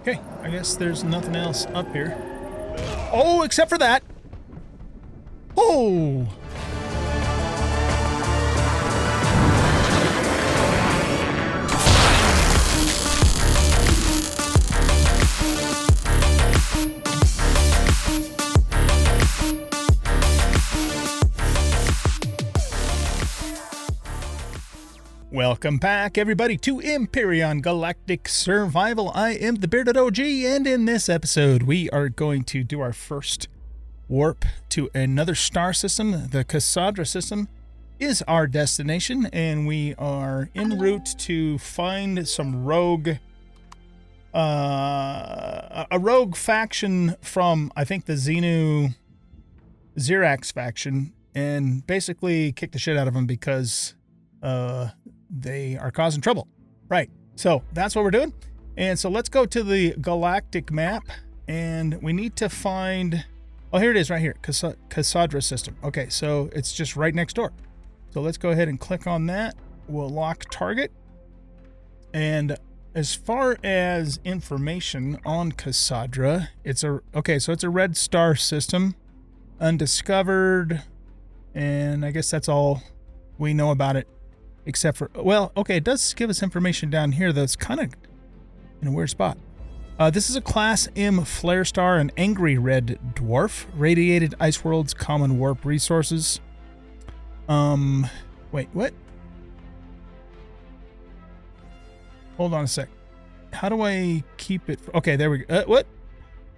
Okay, I guess there's nothing else up here. Oh, except for that. Oh! Welcome back, everybody, to Empyrion Galactic Survival. I am the Bearded OG, and in this episode, we are going to do our first warp to another star system. The Cassandra system is our destination, and we are en route to find some rogue, a rogue faction from, I think, the Xerax faction, and basically kick the shit out of them because they are causing trouble. Right. So that's what we're doing. And so let's go to the galactic map, and we need to find... Oh, here it is right here. Cassandra system. Okay, so it's just right next door. So let's go ahead and click on that. We'll lock target. And as far as information on Cassandra, it's a... Okay, so it's a red star system. Undiscovered. And I guess that's all we know about it. Except for, well, okay, it does give us information down here that's kind of in a weird spot. This is a Class M flare star, an angry red dwarf, radiated ice world's common warp resources. Wait, what? Hold on a sec. How do I keep it? Okay, there we go. What?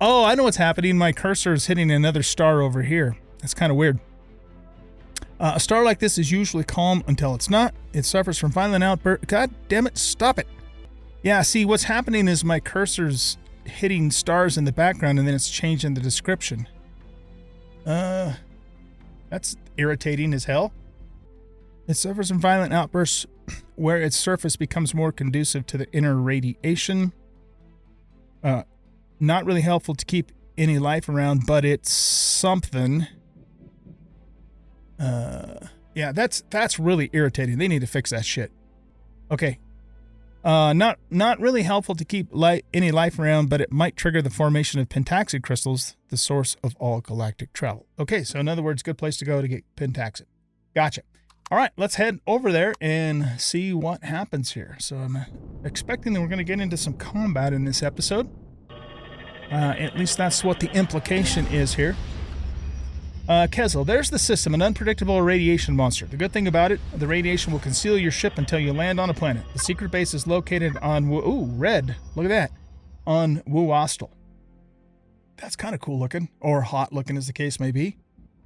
Oh, I know what's happening. My cursor is hitting another star over here. That's kind of weird. A star like this is usually calm until it's not. It suffers from violent outbursts. God damn it, stop it. Yeah, see, what's happening is my cursor's hitting stars in the background and then it's changing the description. That's irritating as hell. It suffers from violent outbursts where its surface becomes more conducive to the inner radiation. Not really helpful to keep any life around, but it's something. Yeah, that's really irritating. They need to fix that shit. Okay. Not really helpful to keep any life around, but it might trigger the formation of pentaxid crystals, the source of all galactic travel. Okay, so in other words, good place to go to get pentaxid. Gotcha. All right, let's head over there and see what happens here. So I'm expecting that we're going to get into some combat in this episode. At least that's what the implication is here. Kezel, there's the system, an unpredictable radiation monster. The good thing about it, the radiation will conceal your ship until you land on a planet. The secret base is located on... Ooh, red. Look at that. On Wuostel. That's kind of cool looking. Or hot looking, as the case may be.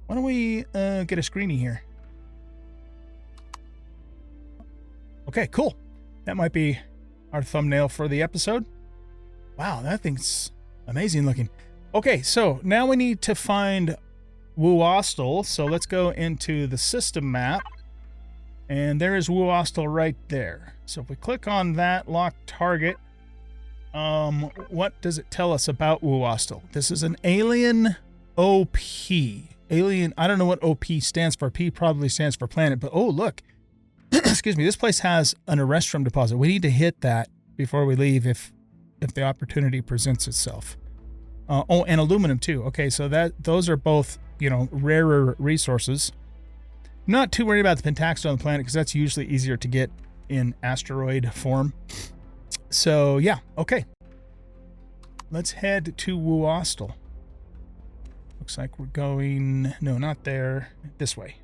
Why don't we get a screeny here? Okay, cool. That might be our thumbnail for the episode. Wow, that thing's amazing looking. Okay, so now we need to find... Wuostel, so let's go into the system map, and there is Wuostel right there. So if we click on that, lock target, what does it tell us about Wuostel? This is an alien OP. Alien, I don't know what OP stands for. P probably stands for planet, but oh, look. Excuse me, this place has an arrestrum deposit. We need to hit that before we leave if the opportunity presents itself. Oh, and aluminum too. Okay, so those are both, you know, rarer resources. Not too worried about the pentaxid on the planet because that's usually easier to get in asteroid form. So yeah, okay. Let's head to Wuostel. Looks like we're going... No, not there. This way.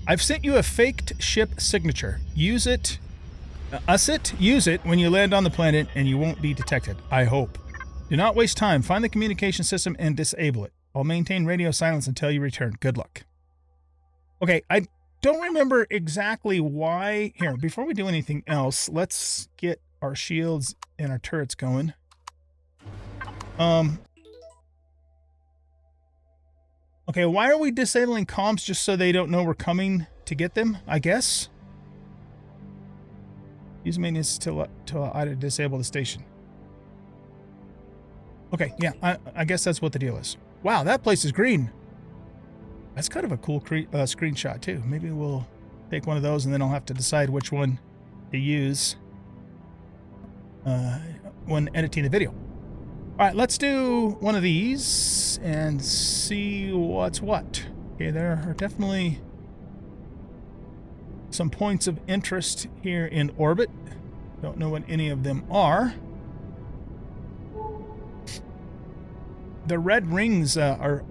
I've sent you a faked ship signature. Use it when you land on the planet and you won't be detected. I hope. Do not waste time. Find the communication system and disable it. I'll maintain radio silence until you return. Good luck. Okay, I don't remember exactly why. Here, before we do anything else, let's get our shields and our turrets going. Okay, why are we disabling comms just so they don't know we're coming to get them, I guess? Use maintenance till I disable the station. Okay, yeah, I guess that's what the deal is. Wow, that place is green. That's kind of a cool screenshot, too. Maybe we'll take one of those, and then I'll have to decide which one to use when editing the video. All right, let's do one of these and see what's what. Okay, there are definitely some points of interest here in orbit. Don't know what any of them are. The red rings are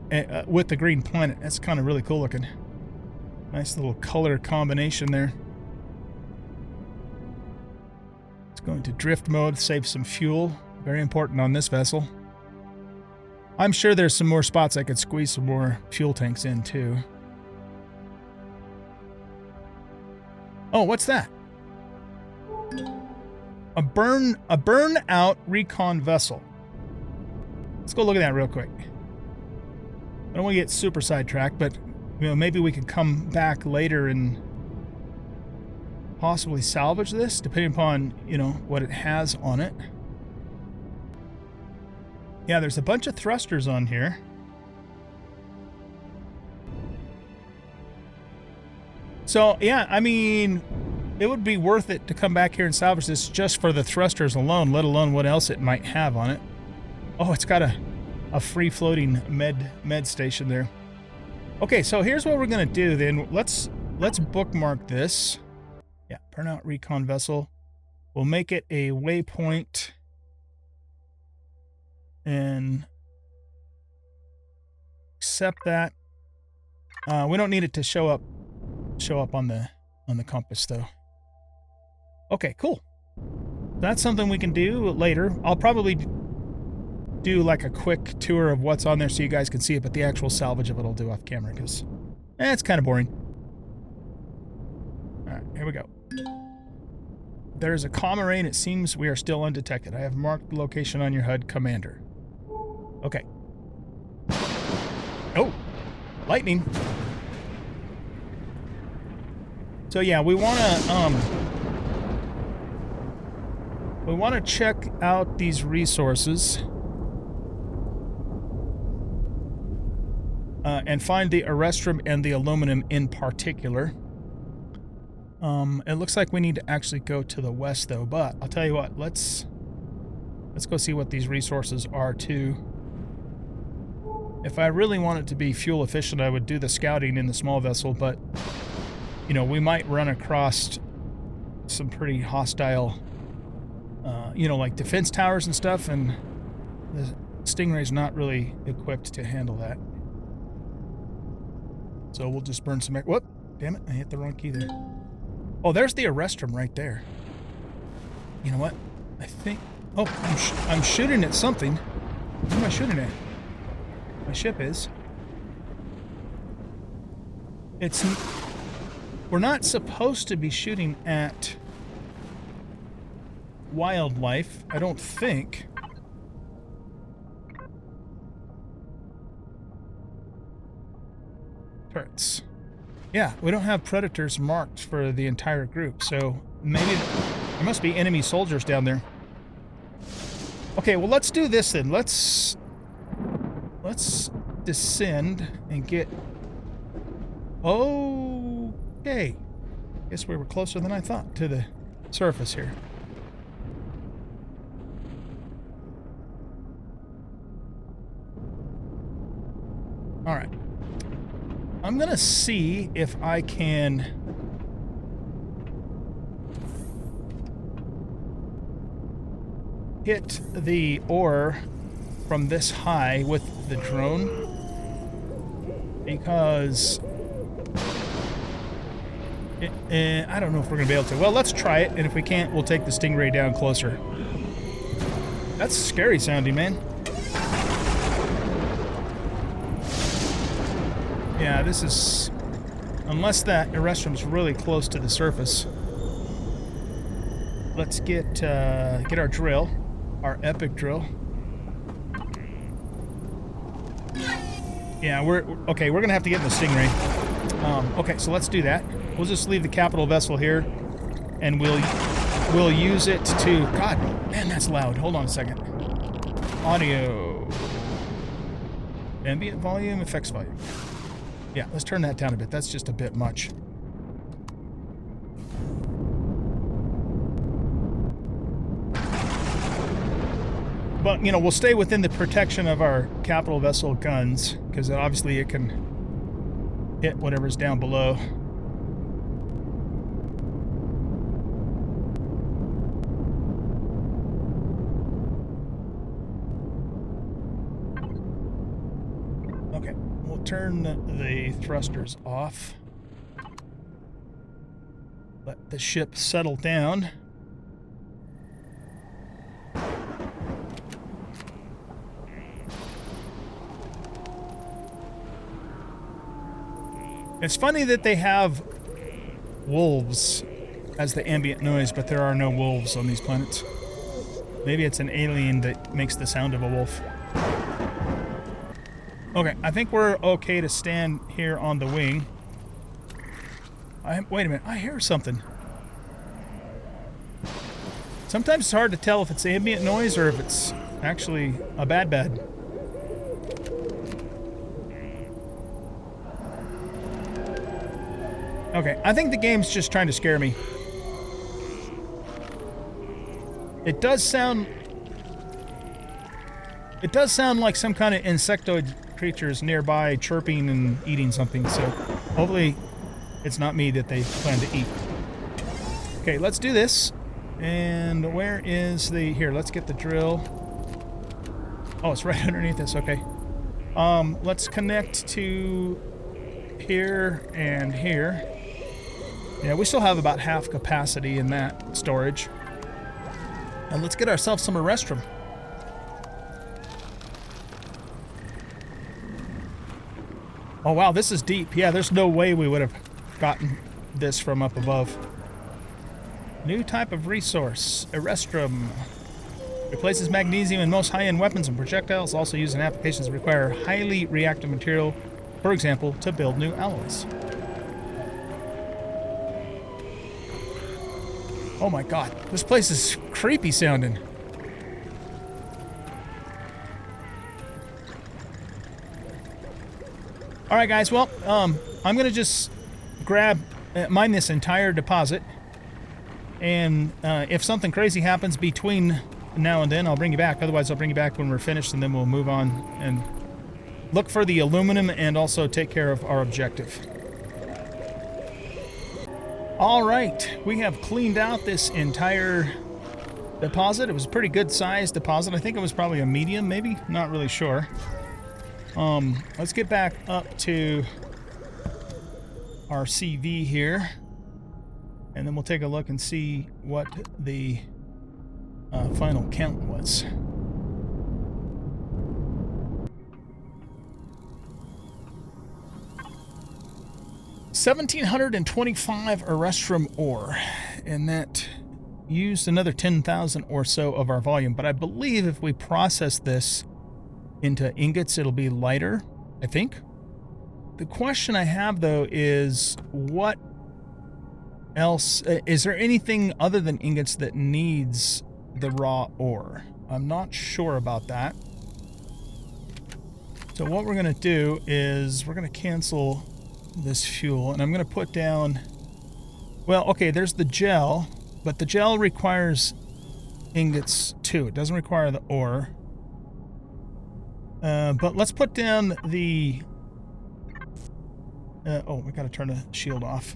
with the green planet. That's kind of really cool looking. Nice little color combination there. It's going to drift mode, save some fuel. Very important on this vessel. I'm sure there's some more spots I could squeeze some more fuel tanks in too. Oh, what's that? A burnout recon vessel. Let's go look at that real quick. I don't want to get super sidetracked, but maybe we could come back later and possibly salvage this, depending upon what it has on it. Yeah, there's a bunch of thrusters on here. So yeah, I mean, it would be worth it to come back here and salvage this just for the thrusters alone, let alone what else it might have on it. Oh, it's got a free-floating med station there. Okay, so here's what we're gonna do then. Let's bookmark this. Yeah, burnout recon vessel. We'll make it a waypoint and accept that. We don't need it to show up on the compass though. Okay, cool. That's something we can do later. I'll probably do like a quick tour of what's on there so you guys can see it, but the actual salvage of it I'll do off camera because it's kind of boring. All right, here we go. There's a comma ray and it seems we are still undetected. I have marked the location on your HUD, Commander. Okay. Oh, lightning. So yeah, we want to check out these resources and find the arrestrum and the aluminum in particular. It looks like we need to actually go to the west though, but I'll tell you what, let's go see what these resources are too. If I really want it to be fuel efficient, I would do the scouting in the small vessel, but we might run across some pretty hostile, like defense towers and stuff, and the Stingray's not really equipped to handle that. So we'll just burn some... Whoop! Damn it, I hit the wrong key there. Oh, there's the arrestrum right there. You know what? I think... Oh, I'm shooting at something. What am I shooting at? My ship is. It's... We're not supposed to be shooting at wildlife, I don't think. Turrets. Yeah, we don't have predators marked for the entire group, so maybe there must be enemy soldiers down there. Okay, well, let's do this then. Let's descend and get... Okay. Guess we were closer than I thought to the surface here. All right. I'm gonna see if I can hit the ore from this high with the drone, because I don't know if we're gonna be able to. Well, let's try it, and if we can't, we'll take the Stingray down closer. That's scary sounding, man. Yeah, this is... Unless that arrestrum's really close to the surface. Let's get our drill. Our epic drill. Yeah, we're gonna have to get in the Stingray. Okay, so let's do that. We'll just leave the capital vessel here, and we'll use it to... God, man, that's loud. Hold on a second. Audio. Ambient volume, effects volume. Yeah, let's turn that down a bit. That's just a bit much. But, you know, we'll stay within the protection of our capital vessel guns, because obviously it can hit whatever's down below. Okay, we'll turn the thrusters off. Let the ship settle down. It's funny that they have wolves as the ambient noise, but there are no wolves on these planets. Maybe it's an alien that makes the sound of a wolf. Okay, I think we're okay to stand here on the wing. Wait a minute, I hear something. Sometimes it's hard to tell if it's ambient noise or if it's actually a bad. Okay, I think the game's just trying to scare me. It does sound like some kind of insectoid creatures nearby chirping and eating something, so hopefully it's not me that they plan to eat. Okay, let's do this. And where is the... Here, let's get the drill. Oh, it's right underneath this, okay. Let's connect to here and here. Yeah, we still have about half capacity in that storage. And let's get ourselves some restroom. Oh wow, this is deep. Yeah, there's no way we would have gotten this from up above. New type of resource, Erestrum. Replaces magnesium in most high-end weapons and projectiles, also used in applications that require highly reactive material, for example, to build new alloys. Oh my god, this place is creepy sounding. Alright guys, well, I'm gonna just mine this entire deposit. And if something crazy happens between now and then, I'll bring you back. Otherwise, I'll bring you back when we're finished, and then we'll move on and look for the aluminum and also take care of our objective. All right, we have cleaned out this entire deposit. It was a pretty good sized deposit. I think it was probably a medium, maybe? Not really sure. Let's get back up to our CV here. And then we'll take a look and see what the final count was. $1,725 Erestrum ore, and that used another 10,000 or so of our volume. But I believe if we process this into ingots, it'll be lighter, I think. The question I have, though, is what else? Is there anything other than ingots that needs the raw ore? I'm not sure about that. So what we're going to do is we're going to cancel this fuel, and I'm going to put down... Well, okay, there's the gel, but the gel requires ingots too. It doesn't require the ore. But let's put down the... oh, we got to turn the shield off.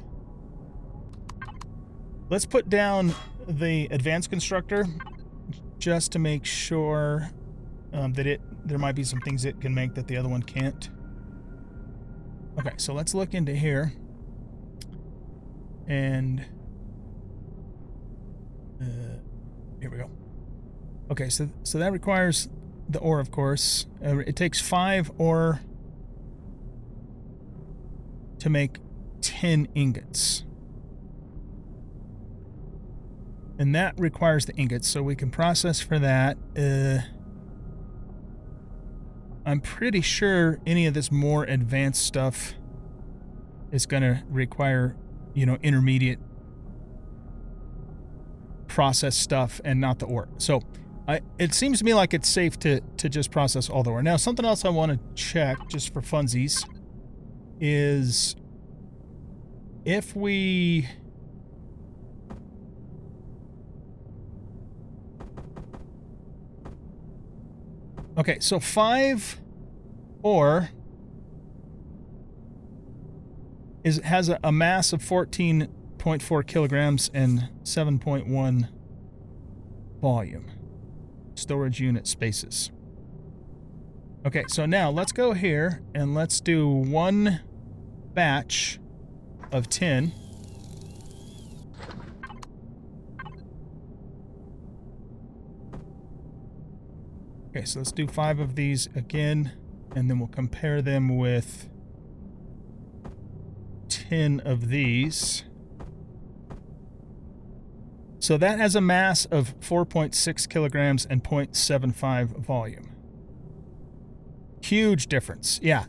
Let's put down the advanced constructor just to make sure that there might be some things it can make that the other one can't. Okay, so let's look into here. And here we go. Okay, so that requires the ore, of course. It takes 5 ore to make 10 ingots. And that requires the ingots, so we can process for that. I'm pretty sure any of this more advanced stuff is going to require, you know, intermediate process stuff and not the ore. So It seems to me like it's safe to just process all the ore. Now, something else I want to check, just for funsies, is if we... Okay, so 5 ore has a mass of 14.4 kilograms and 7.1 volume. Storage unit spaces. Okay, so now let's go here and let's do 1 batch of 10. Okay, so let's do 5 of these again, and then we'll compare them with 10 of these. So that has a mass of 4.6 kilograms and 0.75 volume. Huge difference. Yeah.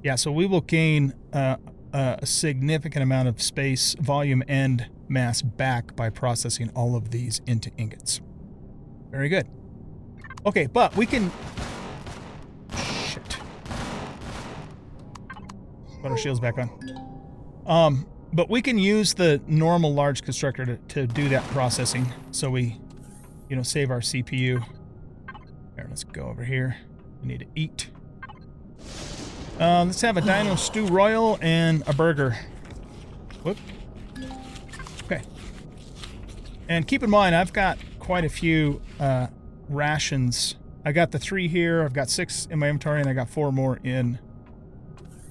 Yeah, so we will gain a significant amount of space, volume, and mass back by processing all of these into ingots. Very good. Okay, but we can... Shit. Put our shields back on. But we can use the normal large constructor to do that processing, so we, save our CPU. Here, let's go over here. We need to eat. Let's have a Dino Stew Royal and a burger. Whoop. Okay. And keep in mind, I've got quite a few rations. I got the 3 here, I've got 6 in my inventory, and I got 4 more in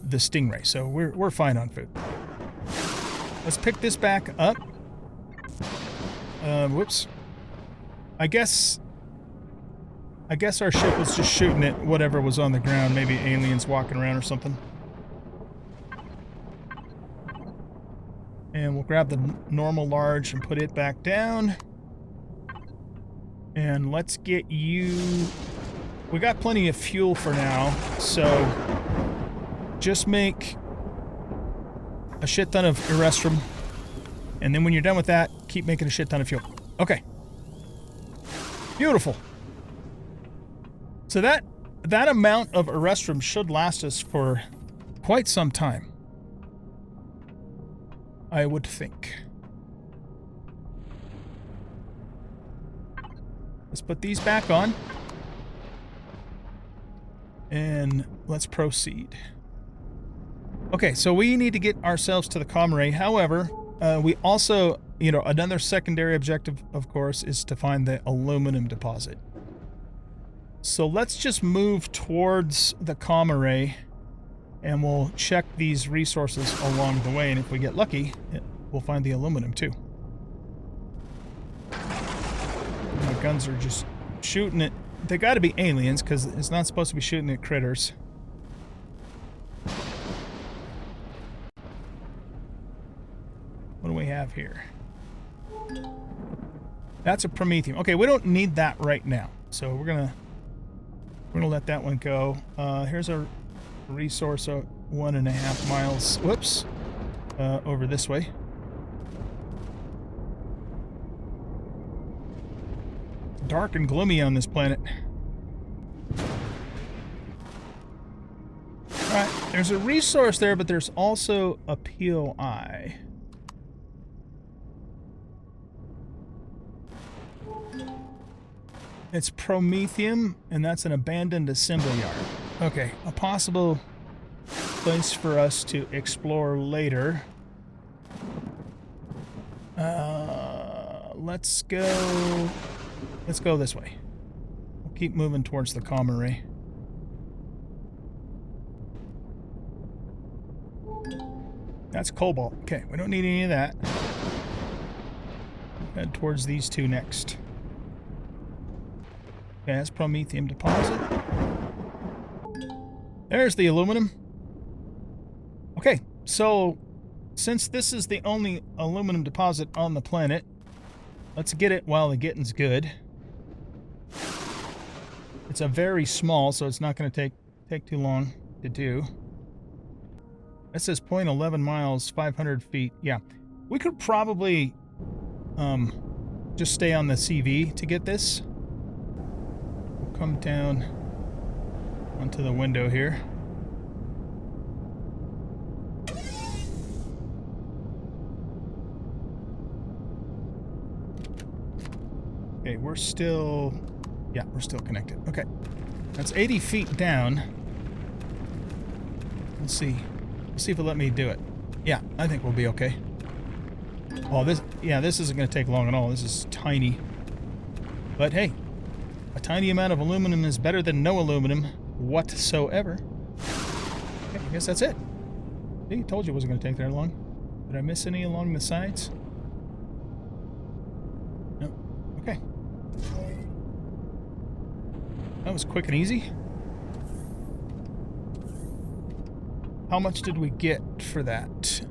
the Stingray, so we're fine on food. Let's pick this back up. Whoops. I guess our ship was just shooting at whatever was on the ground. Maybe aliens walking around or something. And we'll grab the normal large and put it back down. And let's get you... We got plenty of fuel for now, so just make a shit ton of Erestrum, and then when you're done with that, keep making a shit ton of fuel. Okay. Beautiful. So that amount of Erestrum should last us for quite some time, I would think. Let's put these back on. And let's proceed. Okay, so we need to get ourselves to the comm array. However, we also, another secondary objective, of course, is to find the aluminum deposit. So let's just move towards the comm array, and we'll check these resources along the way, and if we get lucky, we'll find the aluminum too. My guns are just shooting it. They gotta be aliens, because it's not supposed to be shooting at critters. What do we have here? That's a Promethium. Okay, we don't need that right now, so we're gonna let that one go. Here's a resource 1.5 miles. Whoops. Over this way. Dark and gloomy on this planet. Alright, there's a resource there, but there's also a POI. It's Promethium, and that's an abandoned assembly yard. Okay, a possible place for us to explore later. Let's go this way. We'll keep moving towards the comm array. That's cobalt. Okay, we don't need any of that. Head towards these two next. Okay, that's Promethium deposit. There's the aluminum. Okay, so since this is the only aluminum deposit on the planet, let's get it while the getting's good. It's a very small, so it's not going to take too long to do. That says 0.11 miles, 500 feet. Yeah, we could probably just stay on the CV to get this. come down onto the window here. Okay, we're still connected. Okay. That's 80 feet down. Let's see. Let's see if it'll let me do it. Yeah, I think we'll be okay. Oh, this isn't going to take long at all. This is tiny. But hey, a tiny amount of aluminum is better than no aluminum whatsoever. Okay, I guess that's it. See, I told you it wasn't going to take that long. Did I miss any along the sides? No. Okay. That was quick and easy. How much did we get for that?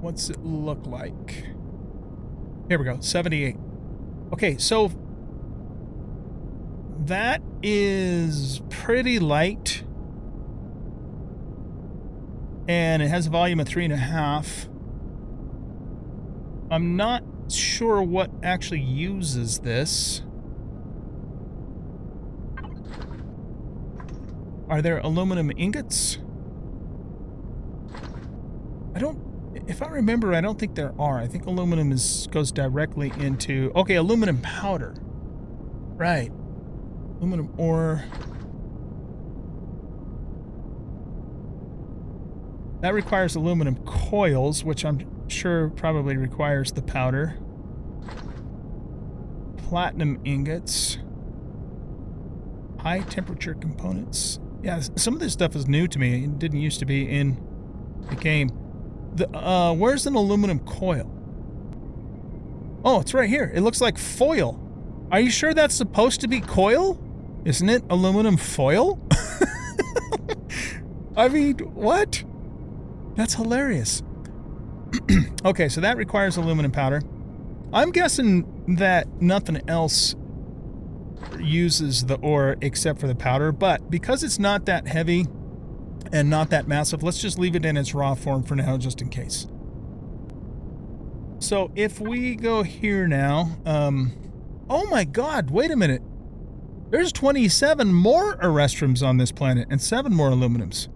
What's it look like? Here we go, 78. Okay, so that is pretty light. And it has a volume of 3.5. I'm not sure what actually uses this. Are there aluminum ingots? If I remember, I don't think there are. I think aluminum goes directly into... Okay, aluminum powder. Right. Aluminum ore. That requires aluminum coils, which I'm sure probably requires the powder. Platinum ingots. High temperature components. Yeah, some of this stuff is new to me. It didn't used to be in the game. Where's an aluminum coil? Oh, it's right here. It looks like foil. Are you sure that's supposed to be coil? Isn't it aluminum foil? I mean, what? That's hilarious. Okay, so that requires aluminum powder. I'm guessing that nothing else uses the ore except for the powder, but because it's not that heavy and not that massive, let's just leave it in its raw form for now, just in case. So if we go here now, oh my god, wait a minute. There's 27 more arrestrums on this planet and 7 more aluminums.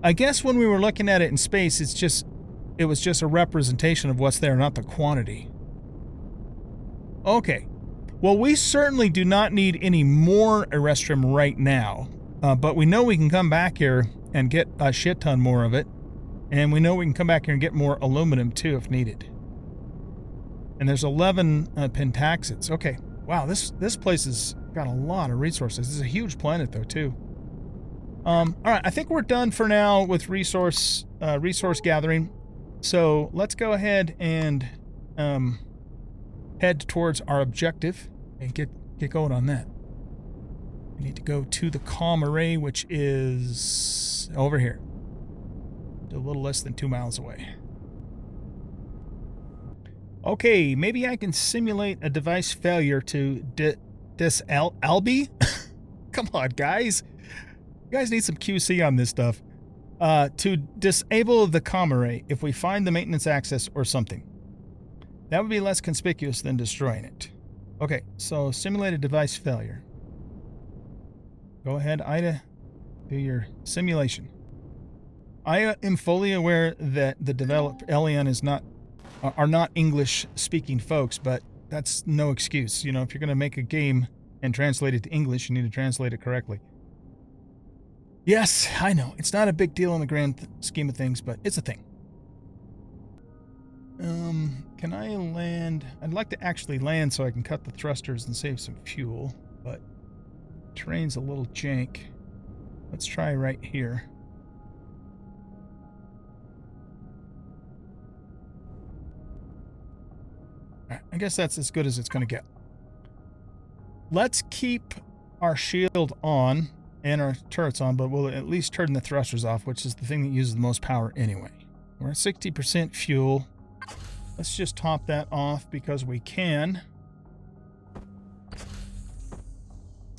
I guess when we were looking at it in space, it was just a representation of what's there, not the quantity. Okay. Well, we certainly do not need any more arrestrum right now. But we know we can come back here and get a shit ton more of it. And we know we can come back here and get more aluminum too if needed. And there's 11 pentaxids. Okay. Wow, this place has got a lot of resources. This is a huge planet though too. Alright, I think we're done for now with resource gathering. So let's go ahead and head towards our objective and get going on that. We need to go to the comm array, which is over here. A little less than 2 miles away. Okay, maybe I can simulate a device failure to Albi? Come on, guys. You guys need some QC on this stuff. To disable the comm array if we find the maintenance access or something. That would be less conspicuous than destroying it. Okay, so simulated device failure. Go ahead, Ida. Do your simulation. I am fully aware that the developer Elion are not English-speaking folks, but that's no excuse. You know, if you're going to make a game and translate it to English, you need to translate it correctly. Yes, I know. It's not a big deal in the grand scheme of things, but it's a thing. Can I land? I'd like to actually land so I can cut the thrusters and save some fuel, but terrain's a little jank. Let's try right here. Alright, I guess that's as good as it's going to get. Let's keep our shield on and our turrets on, but we'll at least turn the thrusters off, which is the thing that uses the most power anyway. We're at 60% fuel. Let's just top that off because we can.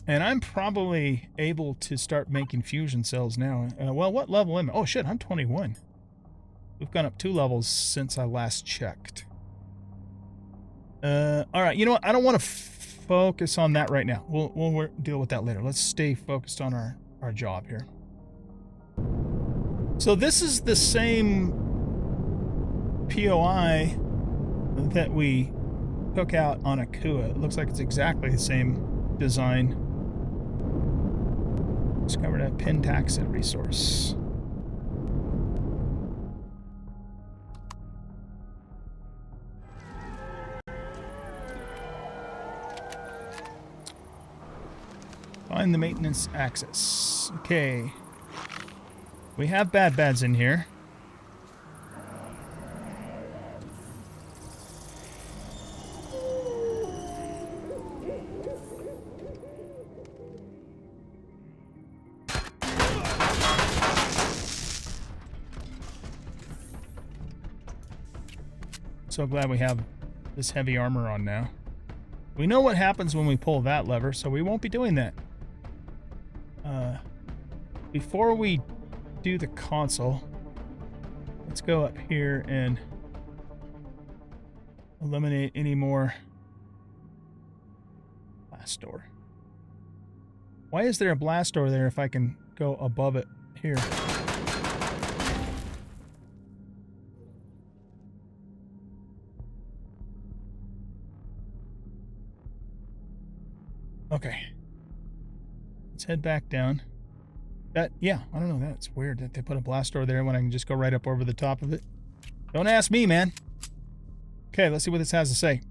And I'm probably able to start making fusion cells now. Well, what level am I? Oh shit, I'm 21. We've gone up 2 levels since I last checked. Alright, you know what? I don't want to focus on that right now. We'll deal with that later. Let's stay focused on our job here. So this is the same POI that we took out on Akua. It looks like it's exactly the same design. Discovered a Pentaxid resource. Find the maintenance access. Okay. We have bads in here. So glad we have this heavy armor on now. We know what happens when we pull that lever, so we won't be doing that. Before we do the console, let's go up here and eliminate any more blast door. Why is there a blast door there if I can go above it here? Okay. Let's head back down. Yeah, I don't know. That's weird that they put a blast door there when I can just go right up over the top of it. Don't ask me, man. Okay, let's see what this has to say.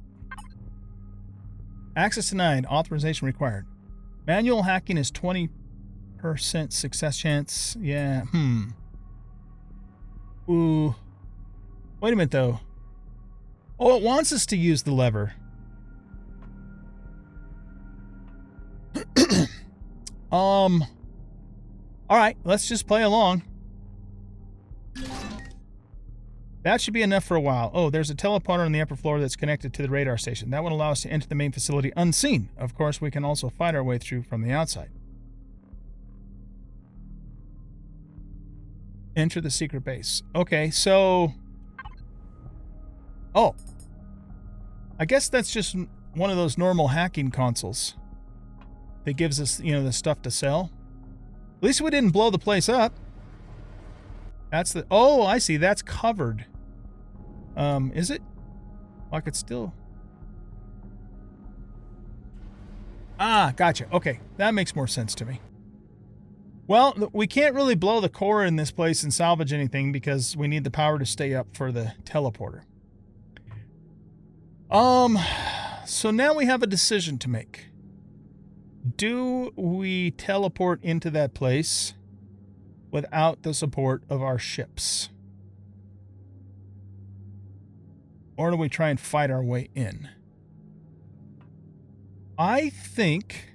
Access denied. Authorization required. Manual hacking is 20% success chance. Yeah, Ooh. Wait a minute, though. Oh, it wants us to use the lever. All right, let's just play along. That should be enough for a while. Oh, there's a teleporter on the upper floor that's connected to the radar station. That would allow us to enter the main facility unseen. Of course, we can also fight our way through from the outside. Enter the secret base. Okay, so... Oh. I guess that's just one of those normal hacking consoles that gives us, you know, the stuff to sell. At least we didn't blow the place up. That's the... Oh, I see. That's covered. Is it? I could still... Ah, gotcha. Okay. That makes more sense to me. Well, we can't really blow the core in this place and salvage anything because we need the power to stay up for the teleporter. So now we have a decision to make. Do we teleport into that place without the support of our ships? Or do we try and fight our way in? I think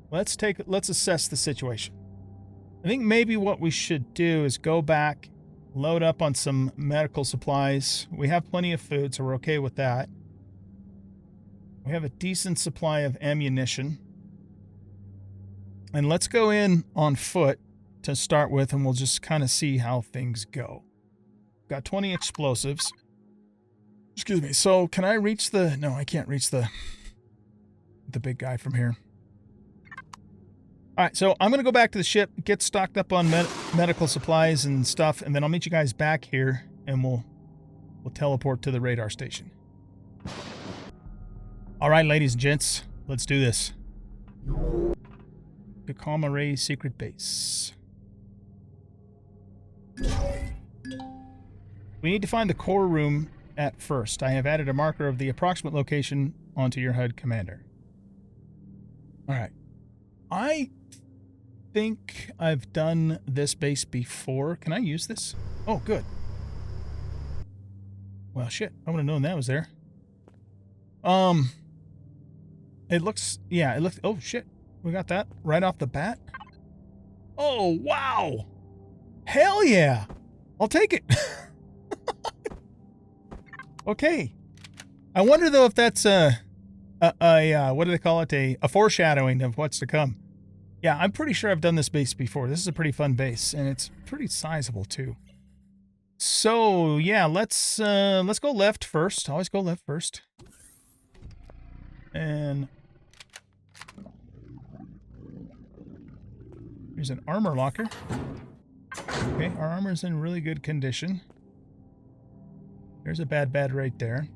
let's assess the situation. I think maybe what we should do is go back, load up on some medical supplies. We have plenty of food, so we're okay with that. We have a decent supply of ammunition. And let's go in on foot to start with, and we'll just kind of see how things go. Got 20 explosives. Excuse me. So can I reach the... No, I can't reach the big guy from here. All right, so I'm going to go back to the ship, get stocked up on medical supplies and stuff, and then I'll meet you guys back here, and we'll teleport to the radar station. All right, ladies and gents, let's do this. Kakama Ray secret base. We need to find the core room at first. I have added a marker of the approximate location onto your HUD commander. All right. I think I've done this base before. Can I use this? Oh, good. Well, shit. I would have known that was there. It looks... Yeah, it looks... Oh, shit. We got that right off the bat. Oh, wow. Hell yeah. I'll take it. Okay. I wonder, though, if that's what do they call it? A foreshadowing of what's to come. Yeah, I'm pretty sure I've done this base before. This is a pretty fun base, and it's pretty sizable, too. So, yeah, let's go left first. Always go left first. And here's an armor locker. Okay, our armor's in really good condition. There's a bad right there.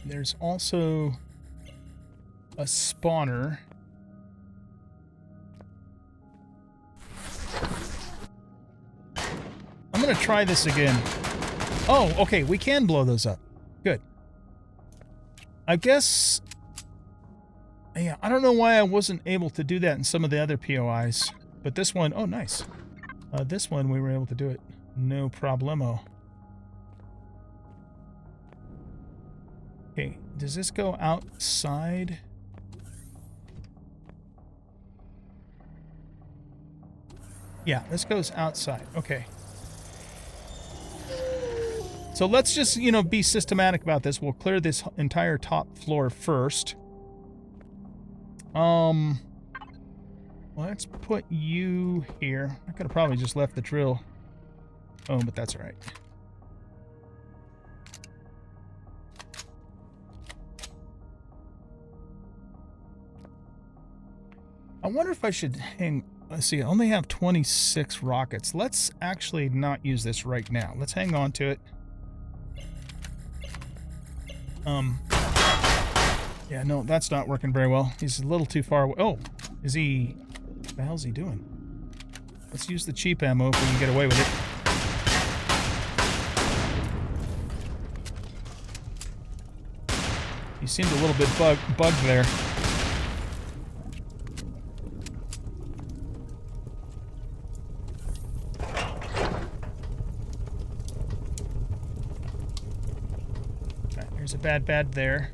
There's also a spawner. I'm gonna try this again. Oh, okay, we can blow those up. Good. I guess... Yeah, I don't know why I wasn't able to do that in some of the other POIs. But this one... Oh, nice. This one, we were able to do it. No problemo. Okay, does this go outside? Yeah, this goes outside. Okay. So let's just, you know, be systematic about this. We'll clear this entire top floor first. Let's put you here. I could have probably just left the drill. Oh, but that's all right. I wonder if I should hang... Let's see, I only have 26 rockets. Let's actually not use this right now. Let's hang on to it. Yeah, no, that's not working very well. He's a little too far away. Oh, is he... What the hell's he doing? Let's use the cheap ammo if we can get away with it. He seemed a little bit bugged there. There's a bad there.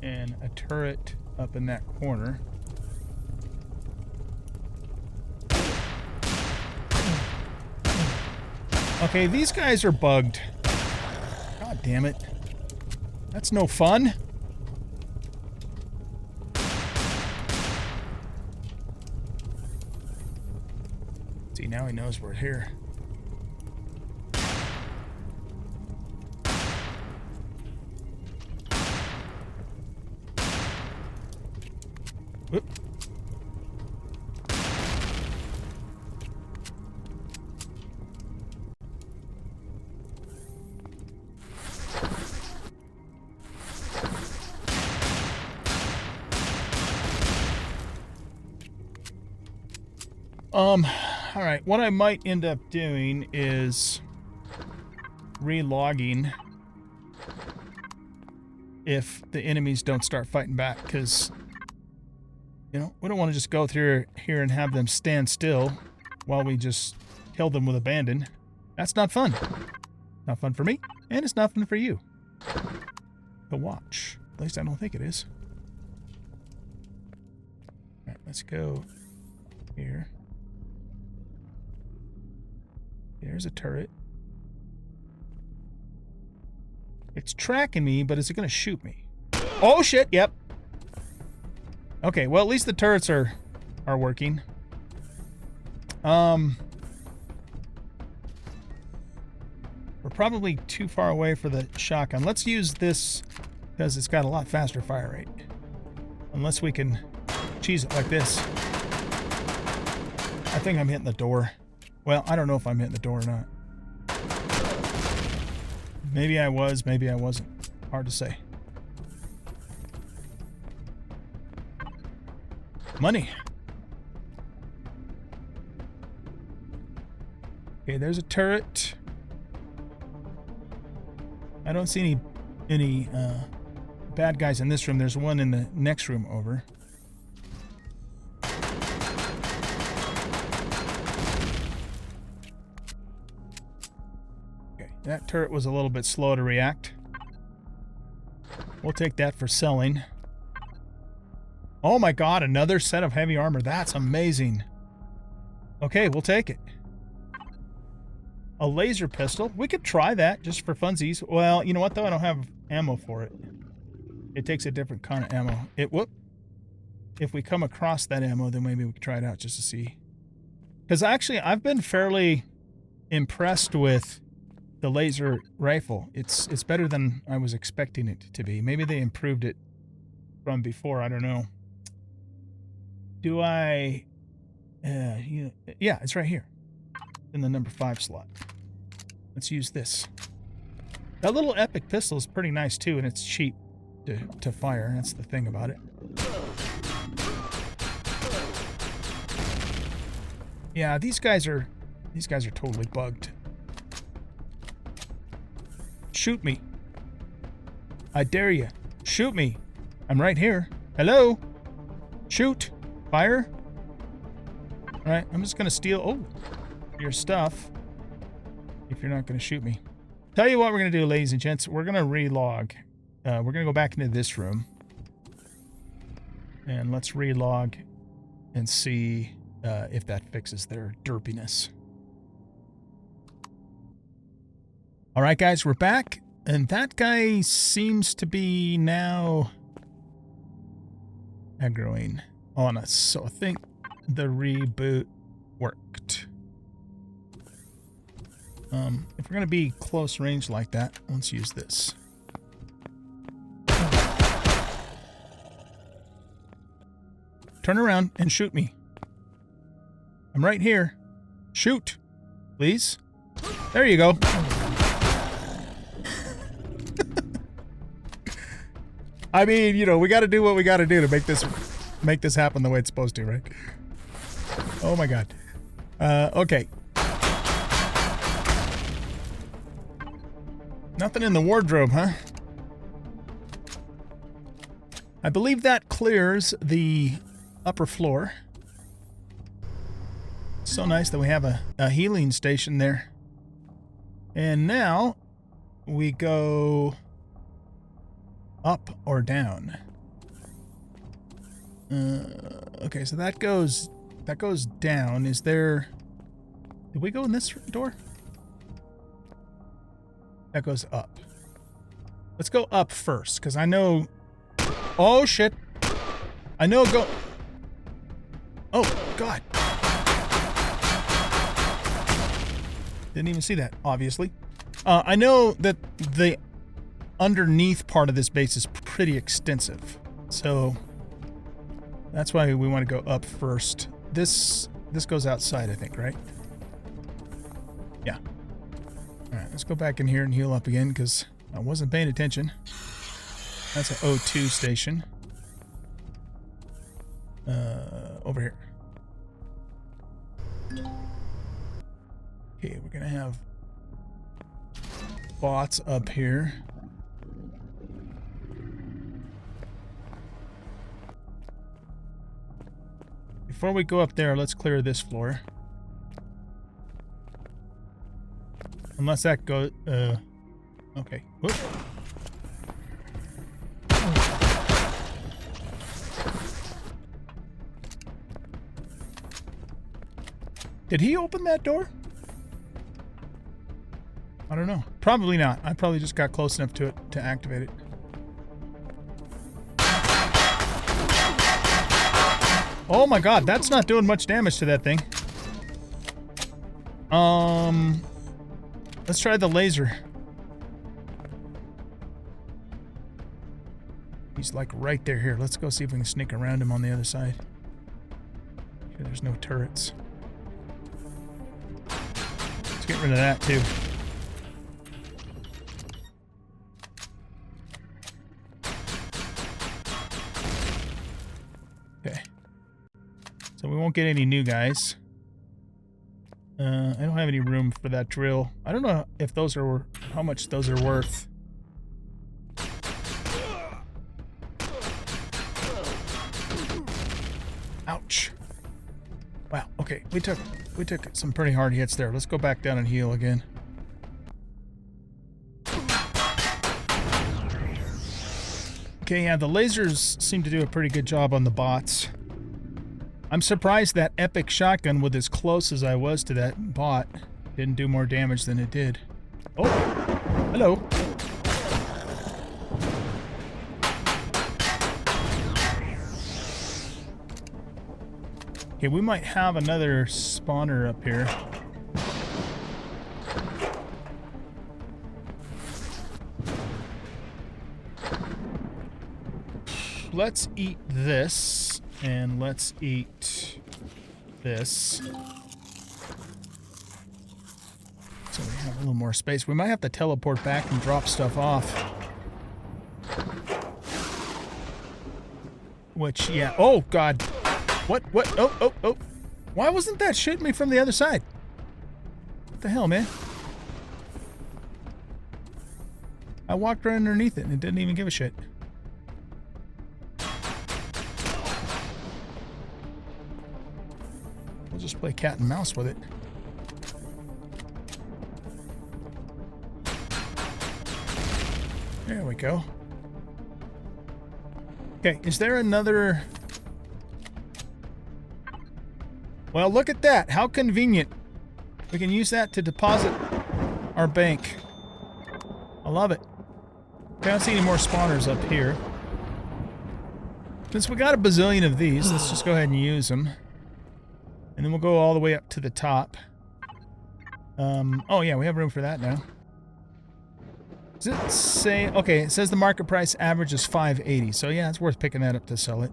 And a turret up in that corner. Okay, these guys are bugged. God damn it. That's no fun. See, now he knows we're here. Whoop. All right, what I might end up doing is relogging if the enemies don't start fighting back, because you know, we don't want to just go through here and have them stand still while we just kill them with abandon. That's not fun. Not fun for me, and it's not fun for you to watch. At least I don't think it is. All right, let's go here. There's a turret. It's tracking me, but is it going to shoot me? Oh, shit, yep. Okay, well, at least the turrets are working. We're probably too far away for the shotgun. Let's use this because it's got a lot faster fire rate. Unless we can cheese it like this. I think I'm hitting the door. Well, I don't know if I'm hitting the door or not. Maybe I was, maybe I wasn't. Hard to say. Money. Okay, there's a turret. I don't see any bad guys in this room. There's one in the next room over. Okay, that turret was a little bit slow to react. We'll take that for selling. Oh my god, another set of heavy armor. That's amazing. Okay, we'll take it. A laser pistol. We could try that just for funsies. Well, you know what though? I don't have ammo for it. It takes a different kind of ammo. If we come across that ammo, then maybe we can try it out just to see. Because actually, I've been fairly impressed with the laser rifle. It's better than I was expecting it to be. Maybe they improved it from before. I don't know. Do I... yeah, it's right here. In the number 5 slot. Let's use this. That little epic pistol is pretty nice too, and it's cheap to fire. That's the thing about it. Yeah, these guys are totally bugged. Shoot me. I dare you. Shoot me. I'm right here. Hello? Shoot. Fire. All right, I'm just gonna steal your stuff if you're not gonna shoot me. Tell you what we're gonna do, ladies and gents. We're gonna relog. We're gonna go back into this room. And let's relog and see if that fixes their derpiness. All right, guys, we're back. And that guy seems to be now aggroing on us. So I think the reboot worked. If we're going to be close range like that, let's use this. Turn around and shoot me. I'm right here. Shoot, please. There you go. I mean, you know, we got to do what we got to do to make this happen the way it's supposed to, right? Oh my God. Okay. Nothing in the wardrobe, huh? I believe that clears the upper floor. So nice that we have a healing station there. And now we go up or down. Okay, so that goes down. Is there... Did we go in this door? That goes up. Let's go up first, because I know... Oh, shit. I know go... Oh, God. Didn't even see that, obviously. I know that the underneath part of this base is pretty extensive. So that's why we want to go up first. This goes outside, I think, right? Yeah. All right, let's go back in here and heal up again because I wasn't paying attention. That's an O2 station. Over here. Okay, we're gonna have bots up here. Before we go up there, let's clear this floor. Unless that goes... okay. Whoop. Did he open that door? I don't know. Probably not. I probably just got close enough to it to activate it. Oh my God, that's not doing much damage to that thing. Let's try the laser. He's like right there. Here, let's go see if we can sneak around him on the other side. Okay, there's no turrets. Let's get rid of that too. Okay. So we won't get any new guys. I don't have any room for that drill. I don't know if those are... how much those are worth. Ouch. Wow, okay. We took some pretty hard hits there. Let's go back down and heal again. Okay, yeah, the lasers seem to do a pretty good job on the bots. I'm surprised that epic shotgun, with as close as I was to that bot, didn't do more damage than it did. Oh, hello. Okay, we might have another spawner up here. Let's eat this, and let's eat this. So we have a little more space. We might have to teleport back and drop stuff off. Which, yeah. Oh, God. What? Oh. Why wasn't that shooting me from the other side? What the hell, man? I walked right underneath it and it didn't even give a shit. We'll just play cat and mouse with it. There we go. Okay, is there another... Well, look at that. How convenient. We can use that to deposit our bank. I love it. Okay, I don't see any more spawners up here. Since we got a bazillion of these, let's just go ahead and use them. And then we'll go all the way up to the top. Oh yeah, we have room for that now. Does it say... Okay, it says the market price average is 580. So yeah, it's worth picking that up to sell it.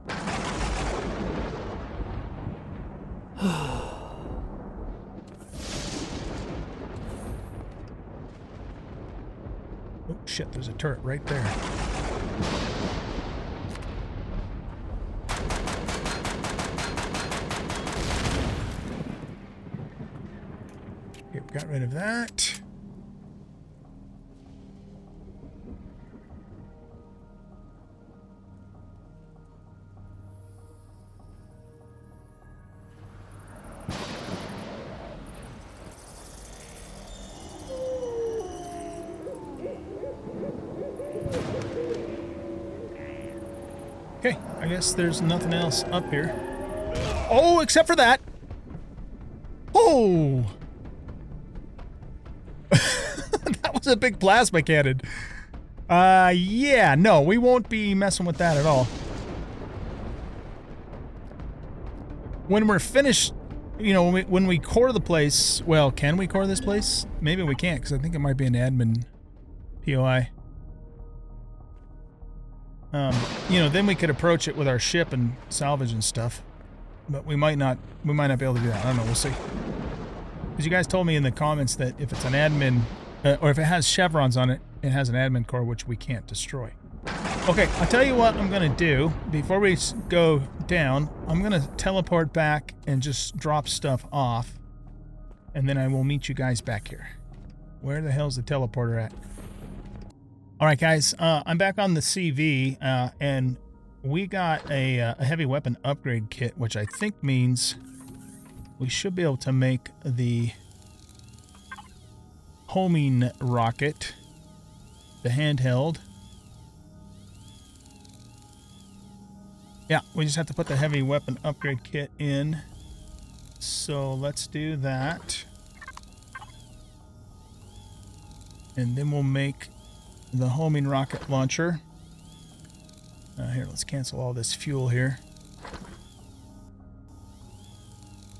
Oh shit, there's a turret right there. Okay, we got rid of that. Okay, I guess there's nothing else up here. Oh, except for that. Oh! That was a big plasma cannon. Yeah, no, we won't be messing with that at all. When we're finished, you know, when we core the place... Well, can we core this place? Maybe we can't, because I think it might be an admin POI. You know, then we could approach it with our ship and salvage and stuff. But we might not be able to do that. I don't know, we'll see. Because you guys told me in the comments that if it's an admin, or if it has chevrons on it, it has an admin core, which we can't destroy. Okay, I'll tell you what I'm going to do. Before we go down, I'm going to teleport back and just drop stuff off. And then I will meet you guys back here. Where the hell's the teleporter at? Alright guys, I'm back on the CV, and we got a heavy weapon upgrade kit, which I think means we should be able to make the homing rocket, the handheld. Yeah, we just have to put the heavy weapon upgrade kit in. So let's do that. And then we'll make the homing rocket launcher. Here, let's cancel all this fuel here.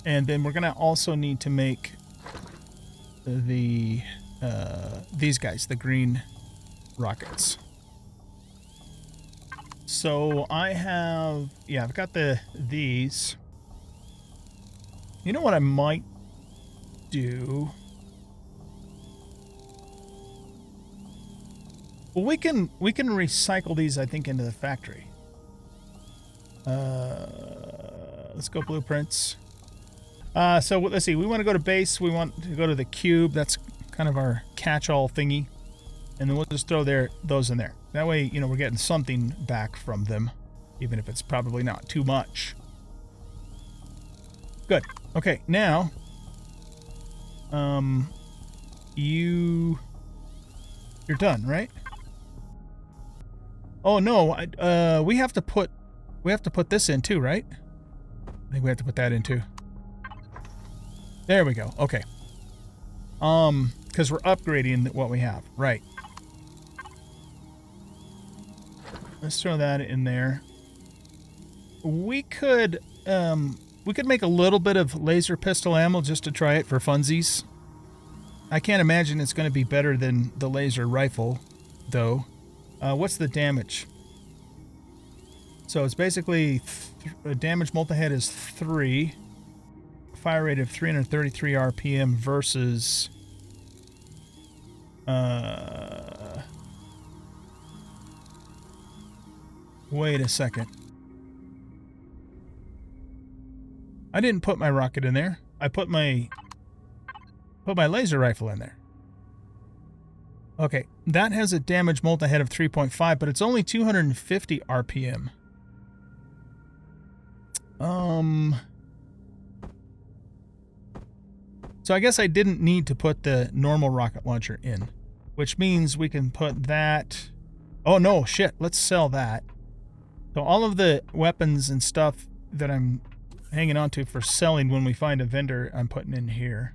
And then we're going to also need to make the these guys, the green rockets. So I have, yeah, I've got these. You know what I might do? Well, we can recycle these, I think, into the factory. Let's go blueprints. So let's see. We want to go to base. We want to go to the cube. That's kind of our catch-all thingy. And then we'll just throw those in there. That way, you know, we're getting something back from them, even if it's probably not too much. Good. Okay, now, you're done, right? Oh no, we have to put this in too, right? I think we have to put that in too. There we go. Okay. Because we're upgrading what we have, right? Let's throw that in there. We could We could make a little bit of laser pistol ammo just to try it for funsies. I can't imagine it's going to be better than the laser rifle, though. What's the damage? So it's basically damage multi-hit is 3. Fire rate of 333 RPM versus... wait a second. I didn't put my rocket in there. I put my laser rifle in there. Okay, that has a damage multi-hit of 3.5, but it's only 250 RPM. So I guess I didn't need to put the normal rocket launcher in, which means we can put that... Oh no, shit, let's sell that. So all of the weapons and stuff that I'm hanging on to for selling when we find a vendor, I'm putting in here.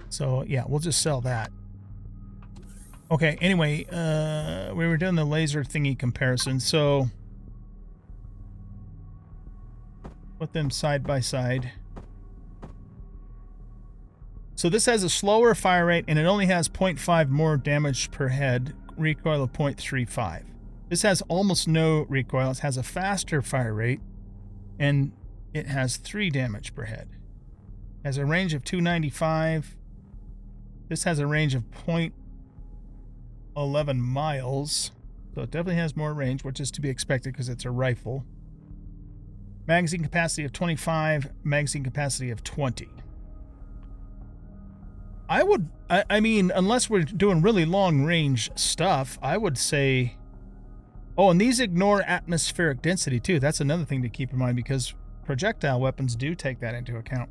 So yeah, we'll just sell that. Okay, anyway, we were doing the laser thingy comparison, so put them side by side. So this has a slower fire rate, and it only has 0.5 more damage per head, recoil of 0.35. This has almost no recoil. It has a faster fire rate, and it has 3 damage per head. It has a range of 295. This has a range of 0.11 miles, so it definitely has more range, which is to be expected because it's a rifle. Magazine capacity of 25, magazine capacity of 20. I mean, unless we're doing really long range stuff, I would say... Oh, and these ignore atmospheric density too. That's another thing to keep in mind because projectile weapons do take that into account.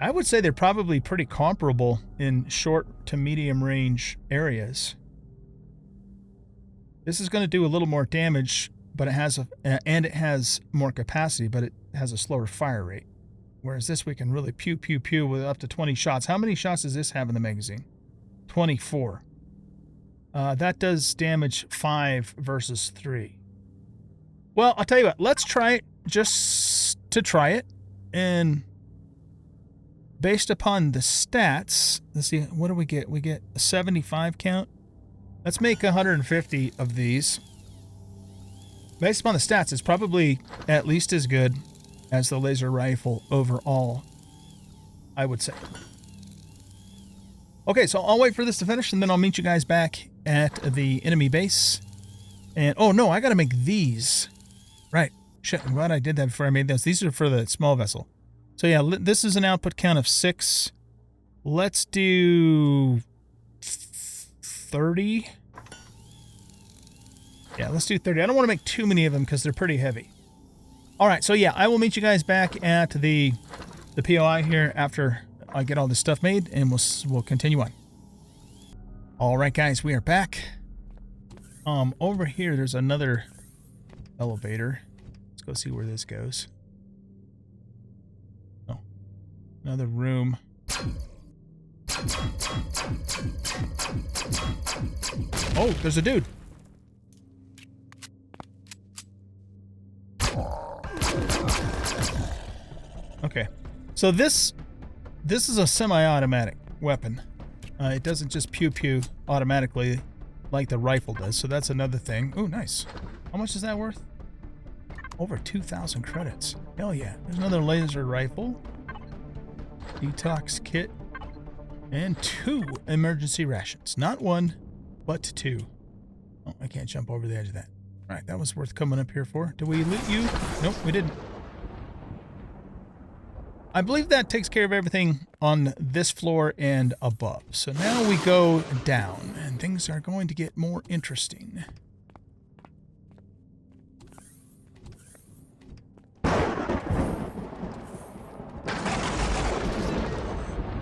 I would say they're probably pretty comparable in short to medium range areas. This is going to do a little more damage, but it has more capacity, but it has a slower fire rate. Whereas this we can really pew pew pew with up to 20 shots. How many shots does this have in the magazine? 24. That does damage 5 versus 3. Well, I'll tell you what. Let's try it just to try it. And based upon the stats, let's see, what do we get? We get a 75 count. Let's make 150 of these. Based upon the stats, it's probably at least as good as the laser rifle overall, I would say. Okay, so I'll wait for this to finish, and then I'll meet you guys back at the enemy base. And, oh no, I gotta make these. Right. Shit, I'm glad I did that before I made those. These are for the small vessel. So yeah, this is an output count of 6. Let's do 30. Yeah, let's do 30. I don't want to make too many of them because they're pretty heavy. All right, so yeah, I will meet you guys back at the POI here after I get all this stuff made, and we'll continue on. All right, guys, we are back. Over here, there's another elevator. Let's go see where this goes. Oh, another room. Oh, there's a dude. Okay, so this is a semi-automatic weapon. It doesn't just pew-pew automatically like the rifle does, so that's another thing. Oh, nice. How much is that worth? Over 2,000 credits. Hell yeah. There's another laser rifle. Detox kit. And 2 emergency rations. Not 1, but 2. Oh, I can't jump over the edge of that. All right, that was worth coming up here for. Did we loot you? Nope, we didn't. I believe that takes care of everything on this floor and above. So now we go down, and things are going to get more interesting.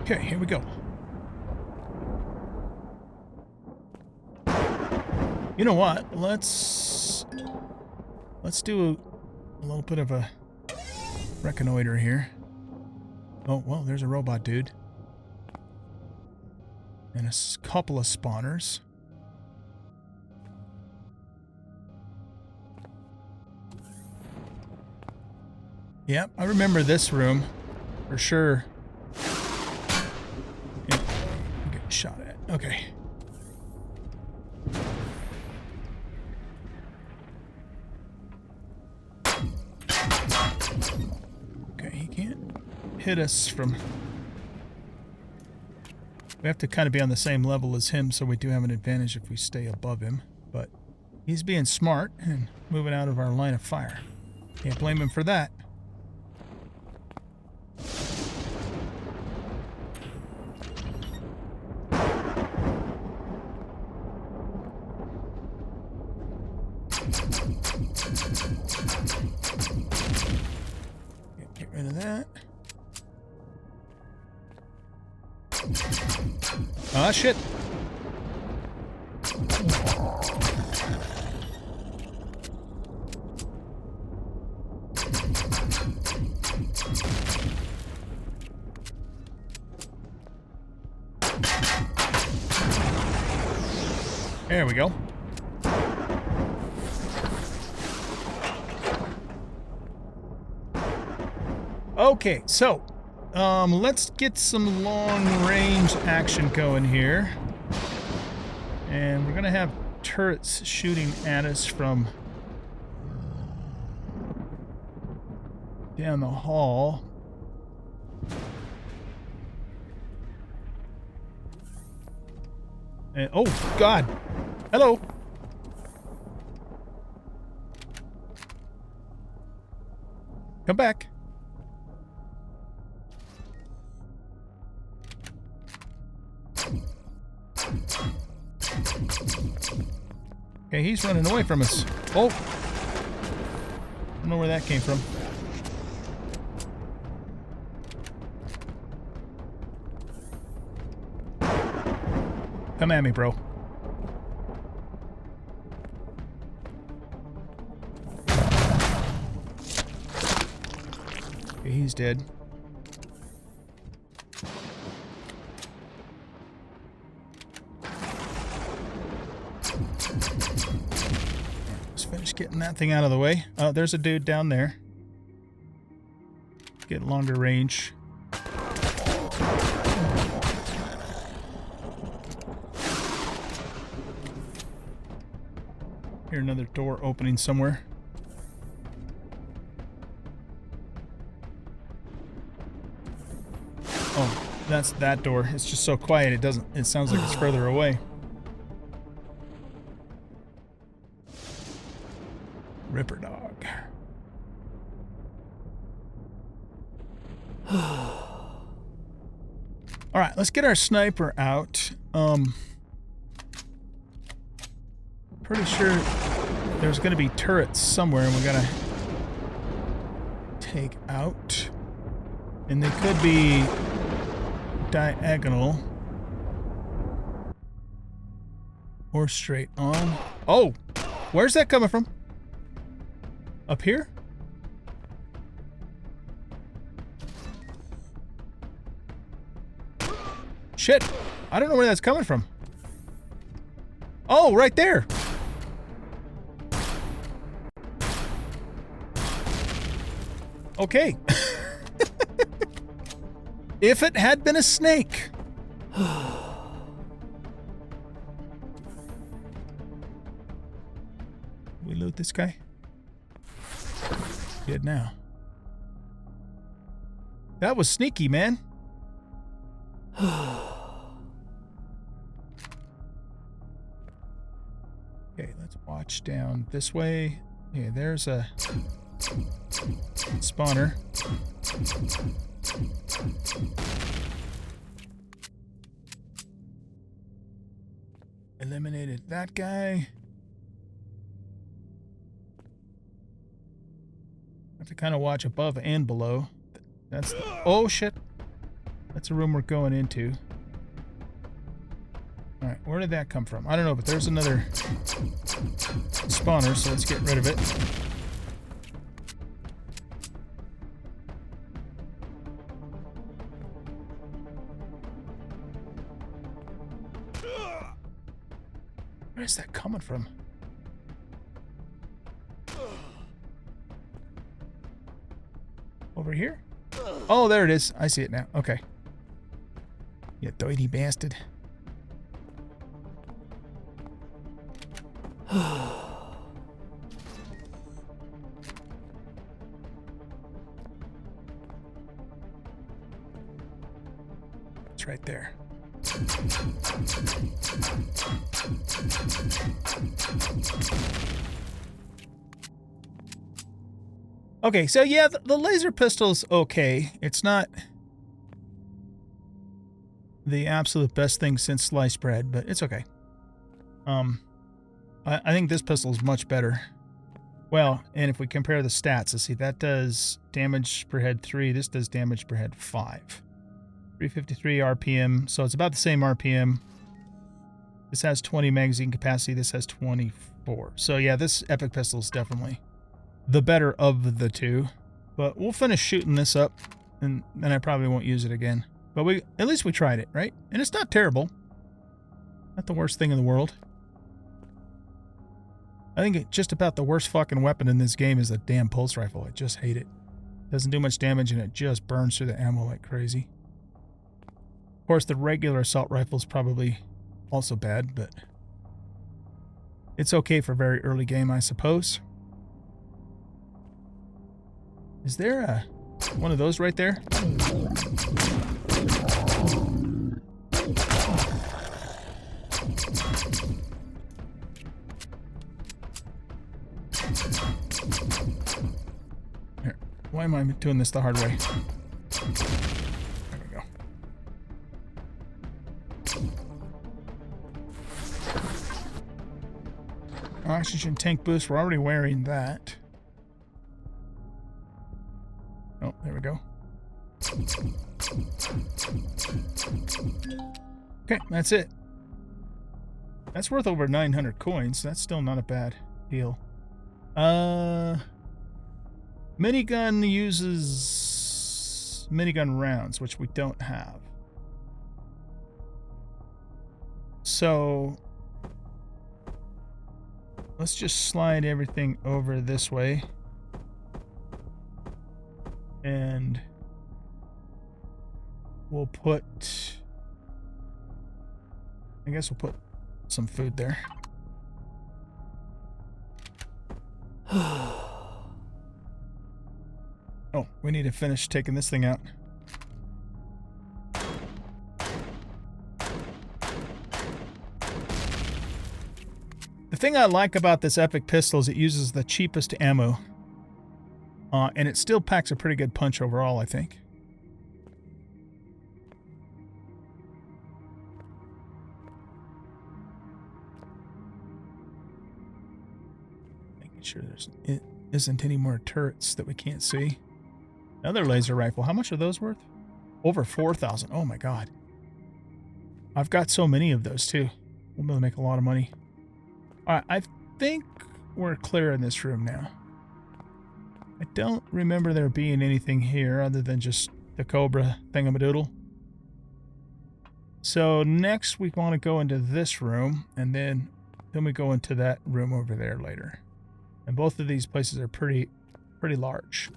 Okay, here we go. You know what? Let's do a little bit of a reconnoiter here. Oh, well, there's a robot dude. And a couple of spawners. Yep, I remember this room for sure. Yeah, get shot at. Okay. Okay, he can't hit us from... We have to kind of be on the same level as him, so we do have an advantage if we stay above him. But he's being smart and moving out of our line of fire. Can't blame him for that. Get rid of that. Ah, shit. There we go. Okay, so let's get some long-range action going here. And we're gonna have turrets shooting at us from down the hall. And, oh, God. Hello. Come back. Okay, he's running away from us. Oh! I don't know where that came from. Come at me, bro. Okay, he's dead. Let's finish getting that thing out of the way. Oh, there's a dude down there. Get longer range. Hear another door opening somewhere. Oh, that's that door. It's just so quiet. It sounds like it's further away. Ripper dog. All right, let's get our sniper out. Pretty sure there's going to be turrets somewhere, and we got to take out. And they could be diagonal or straight on. Oh, where's that coming from? Up here? Shit, I don't know where that's coming from. Oh, right there. Okay. If it had been a snake. We loot this guy? Good now. That was sneaky, man. Okay, let's watch down this way. Okay, there's a spawner. Eliminated that guy. Have to kind of watch above and below. That's the, oh shit. That's a room we're going into. Alright, where did that come from? I don't know, but there's another spawner, so let's get rid of it. Where is that coming from? over here? Oh, there it is. I see it now. Okay. You doity bastard. It's right there. Okay, so yeah, the laser pistol's okay. It's not the absolute best thing since sliced bread, but it's okay. I think this pistol is much better. Well, and if we compare the stats, let's see, that does damage per head 3. This does damage per head 5. 353 RPM, so it's about the same RPM. This has 20 magazine capacity. This has 24. So yeah, this epic pistol is definitely the better of the two. But we'll finish shooting this up, and then I probably won't use it again. But at least we tried it, right? And it's not terrible. Not the worst thing in the world. I think just about the worst fucking weapon in this game is the damn pulse rifle. I just hate it. Doesn't do much damage, and it just burns through the ammo like crazy. Of course, the regular assault rifle is probably also bad, but it's okay for very early game, I suppose. Is there one of those right there? Here. Why am I doing this the hard way? There we go. Oxygen tank boost. We're already wearing that. Oh, there we go. Okay, that's it. That's worth over 900 coins. That's still not a bad deal. Minigun uses minigun rounds, which we don't have. So let's just slide everything over this way. And we'll put, I guess we'll put some food there. Oh, we need to finish taking this thing out. The thing I like about this epic pistol is it uses the cheapest ammo. And it still packs a pretty good punch overall, I think. Making sure there isn't any more turrets that we can't see. Another laser rifle. How much are those worth? Over 4,000. Oh my god. I've got so many of those too. We'll be able to make a lot of money. Alright, I think we're clear in this room now. I don't remember there being anything here other than just the Cobra thingamadoodle. So next we want to go into this room, and then we go into that room over there later. And both of these places are pretty large.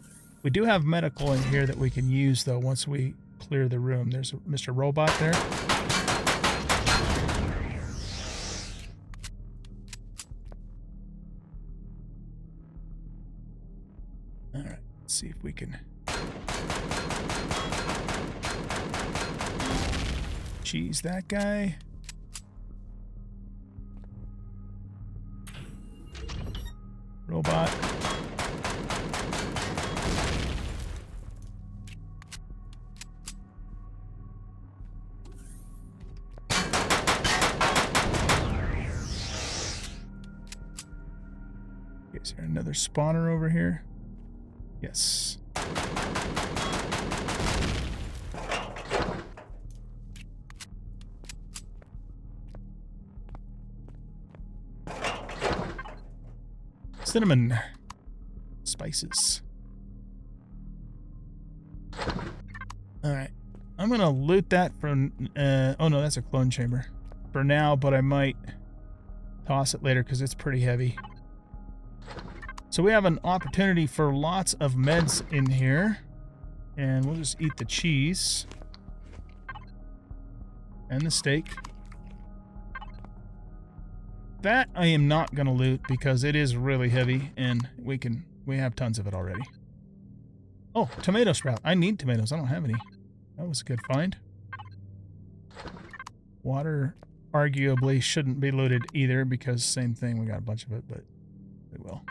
We do have medical in here that we can use though once we clear the room. There's a Mr. Robot there. Alright, let's see if we can cheese that guy. Robot. Is there another spawner over here? Yes. Cinnamon. Spices. Alright. I'm gonna loot that from... oh no, that's a clone chamber. For now, but I might toss it later because it's pretty heavy. So we have an opportunity for lots of meds in here. And we'll just eat the cheese. And the steak. That I am not going to loot because it is really heavy and we have tons of it already. Oh, tomato sprout. I need tomatoes. I don't have any. That was a good find. Water arguably shouldn't be looted either because same thing. We got a bunch of it, but we will.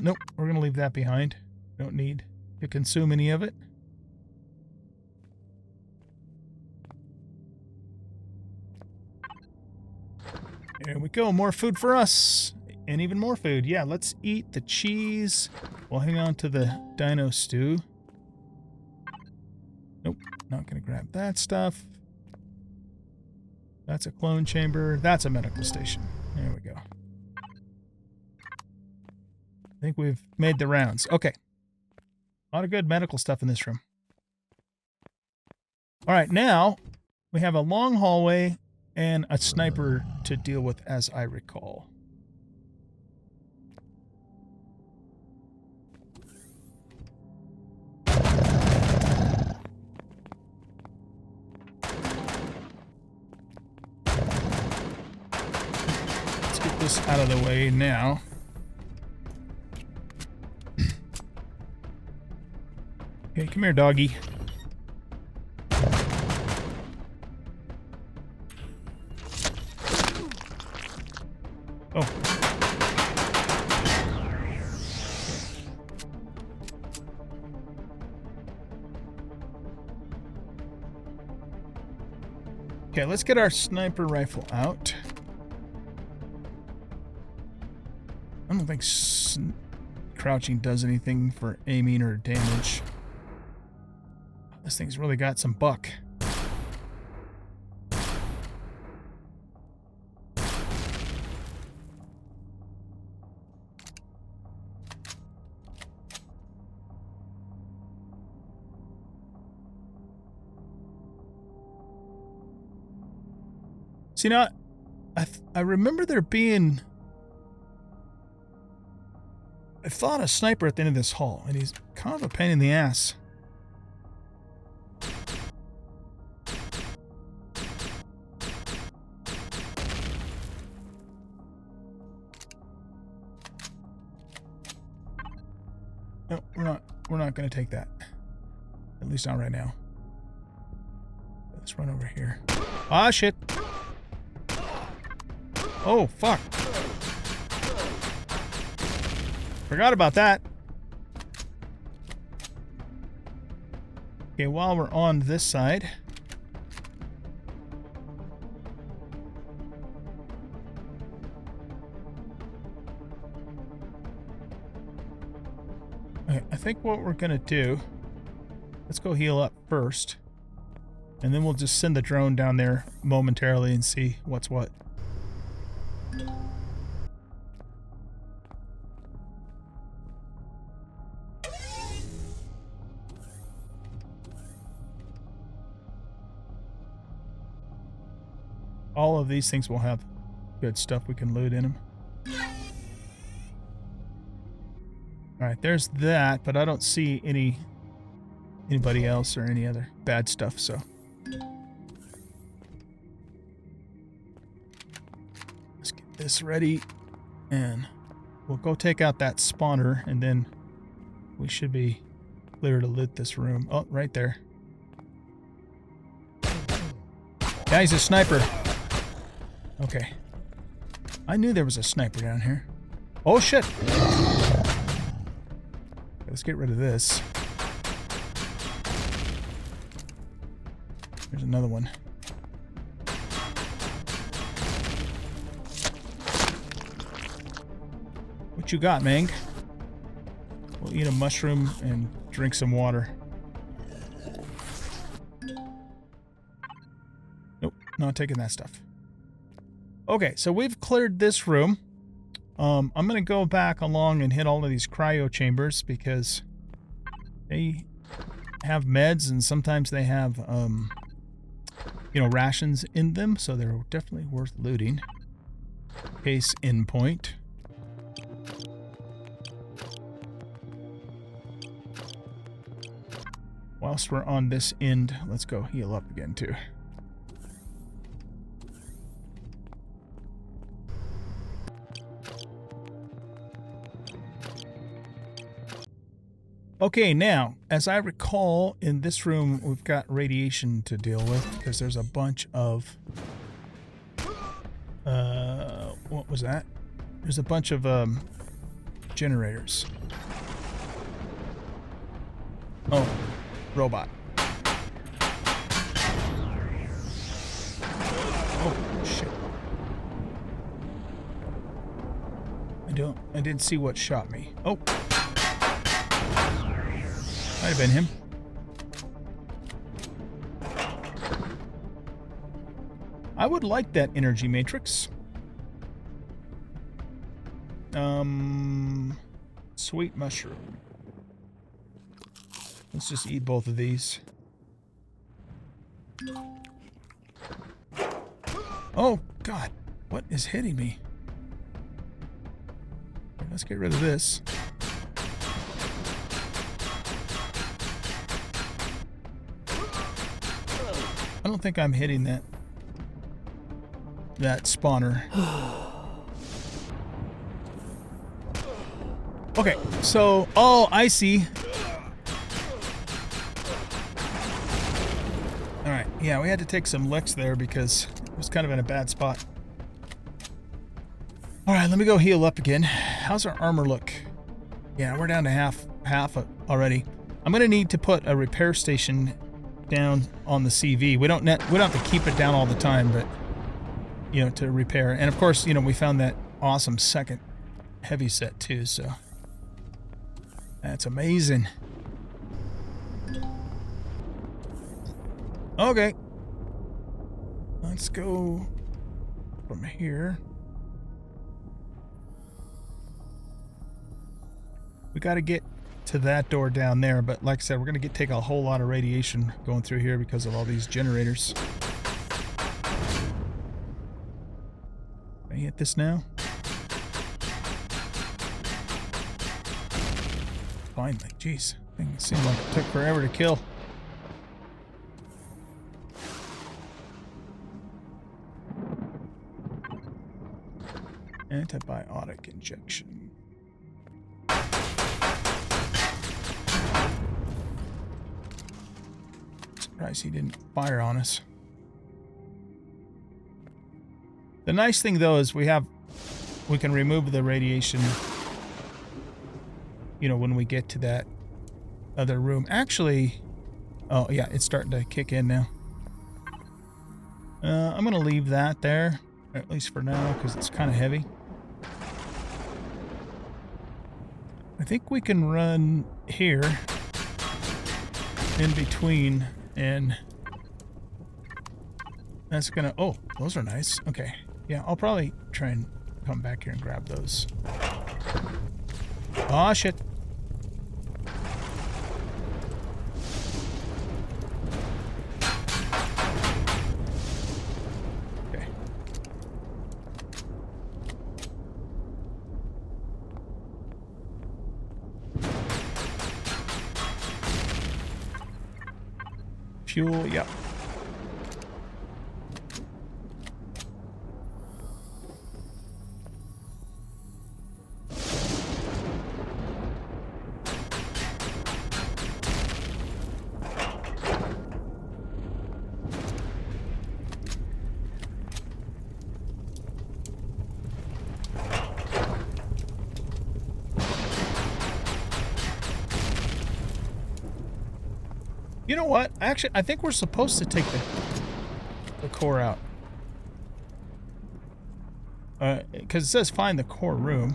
Nope. We're going to leave that behind. Don't need to consume any of it. There we go. More food for us. And even more food. Yeah, let's eat the cheese. We'll hang on to the dino stew. Nope. Not going to grab that stuff. That's a clone chamber. That's a medical station. There we go. I think we've made the rounds. Okay. A lot of good medical stuff in this room. All right, now we have a long hallway and a sniper to deal with, as I recall. Let's get this out of the way now. Okay, come here, doggy. Oh. Okay, let's get our sniper rifle out. I don't think crouching does anything for aiming or damage. This thing's really got some buck. See, now, I remember there being... I thought a sniper at the end of this hall, and he's kind of a pain in the ass. No, we're not going to take that. At least not right now. Let's run over here. Ah, shit. Oh, fuck. Forgot about that. Okay, while we're on this side. Okay, I think what we're gonna do, let's go heal up first. And then we'll just send the drone down there momentarily and see what's what. All of these things will have good stuff we can loot in them. Alright, there's that, but I don't see anybody else or any other bad stuff, so. Let's get this ready, and we'll go take out that spawner, and then we should be clear to loot this room. Oh, right there. Yeah, he's a sniper. Okay. I knew there was a sniper down here. Oh, shit! Let's get rid of this. There's another one. What you got, Mang? We'll eat a mushroom and drink some water. Nope, not taking that stuff. Okay, so we've cleared this room. I'm going to go back along and hit all of these cryo chambers because they have meds and sometimes they have, you know, rations in them, so they're definitely worth looting. Case in point. whilst we're on this end, let's go heal up again too. Okay, now, as I recall, in this room, we've got radiation to deal with because there's a bunch of... what was that? There's a bunch of, generators. Oh, robot. Oh, shit. I didn't see what shot me. Oh. Might have been him. I would like that energy matrix. Sweet mushroom. Let's just eat both of these. Oh, God. What is hitting me? Let's get rid of this. I don't think I'm hitting that spawner. Okay, so... Oh, I see. Alright, yeah, we had to take some licks there because it was kind of in a bad spot. Alright, let me go heal up again. How's our armor look? Yeah, we're down to half already. I'm going to need to put a repair station down on the CV. We don't have to keep it down all the time, but, you know, to repair. And of course, you know, we found that awesome second heavy set too, so... That's amazing. Okay. Let's go from here. We got to get to that door down there, but like I said, we're going to take a whole lot of radiation going through here because of all these generators. Can I hit this now? Finally, jeez. Thing seemed like it took forever to kill. Antibiotic injection. Surprised he didn't fire on us. The nice thing though is we can remove the radiation, you know, when we get to that other room. Actually, oh yeah, it's starting to kick in now. I'm gonna leave that there, at least for now, because it's kind of heavy. I think we can run here in between, and that's gonna... Oh, those are nice. Okay. Yeah, I'll probably try and come back here and grab those. Aw, shit. Okay. Fuel, yep. You know what? Actually, I think we're supposed to take the core out. Because it says find the core room.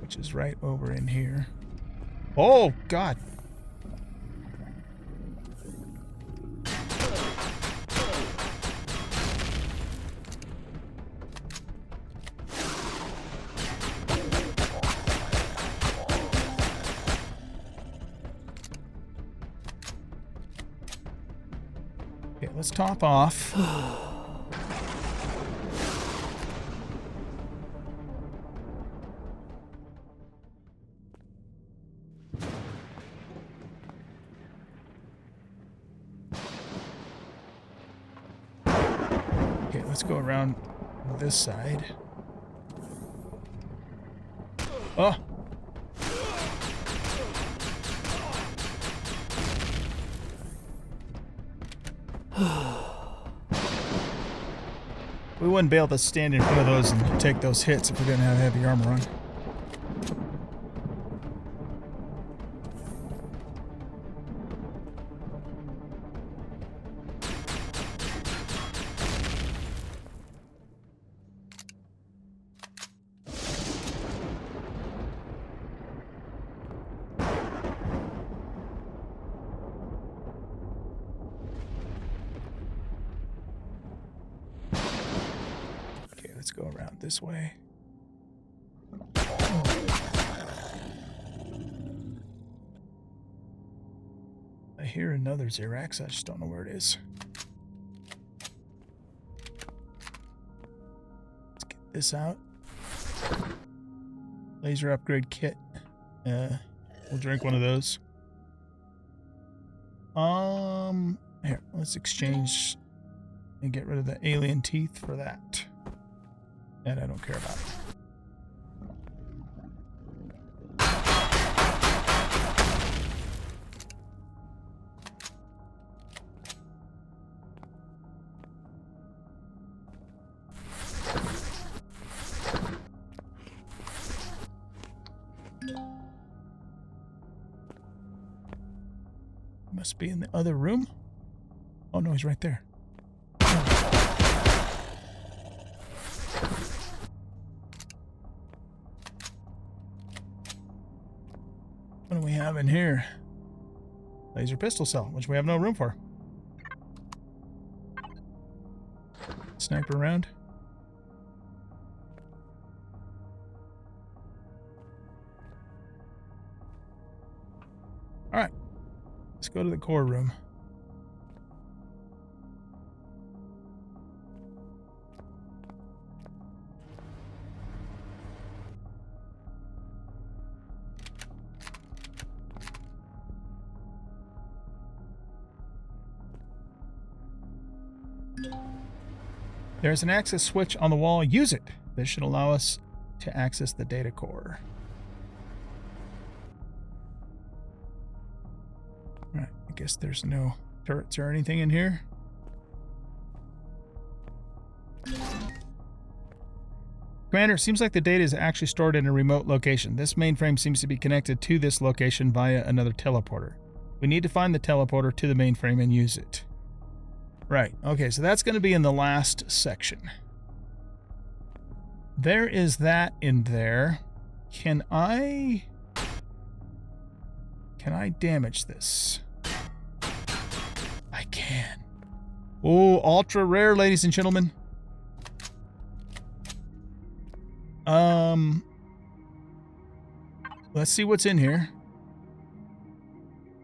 Which is right over in here. Oh, God. Okay, let's top off. let's go around this side. Oh! We wouldn't be able to stand in front of those and take those hits if we didn't have heavy armor on. Let's go around this way. I hear another Xerax, I just don't know where it is. Let's get this out. Laser upgrade kit. We'll drink one of those. Here, let's exchange and get rid of the alien teeth for that. That I don't care about. Must be in the other room. Oh no, he's right there. What do we have in here? Laser pistol cell, which we have no room for. Sniper round. All right, let's go to the core room. There's an access switch on the wall. Use it. This should allow us to access the data core. All right, I guess there's no turrets or anything in here. Commander, seems like the data is actually stored in a remote location. This mainframe seems to be connected to this location via another teleporter. We need to find the teleporter to the mainframe and use it. Right, okay, so that's going to be in the last section. There is that in there. Can I damage this? I can. Oh, ultra rare, ladies and gentlemen. Let's see what's in here.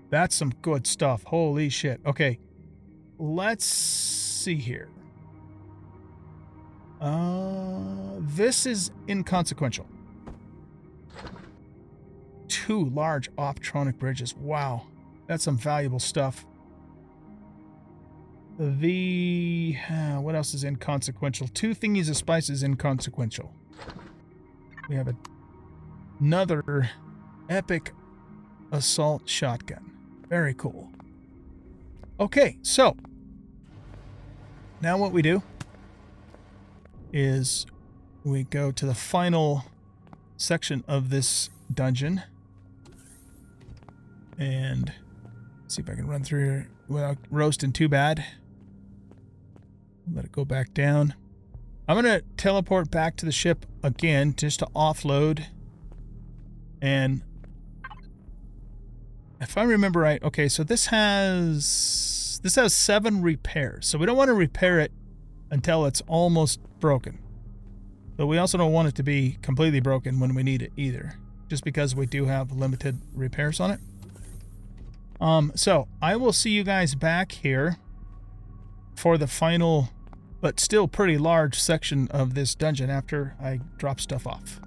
That's some good stuff. Holy shit. Okay. Let's see here. This is inconsequential. 2 large optronic bridges. Wow. That's some valuable stuff. What else is inconsequential? 2 thingies of spice is inconsequential. We have another epic assault shotgun. Very cool. Okay, so now what we do is we go to the final section of this dungeon and see if I can run through here without roasting too bad. Let it go back down. I'm going to teleport back to the ship again just to offload. And if I remember right, okay, so this has 7 repairs. So we don't want to repair it until it's almost broken. But we also don't want it to be completely broken when we need it either, just because we do have limited repairs on it. So I will see you guys back here for the final, but still pretty large section of this dungeon after I drop stuff off.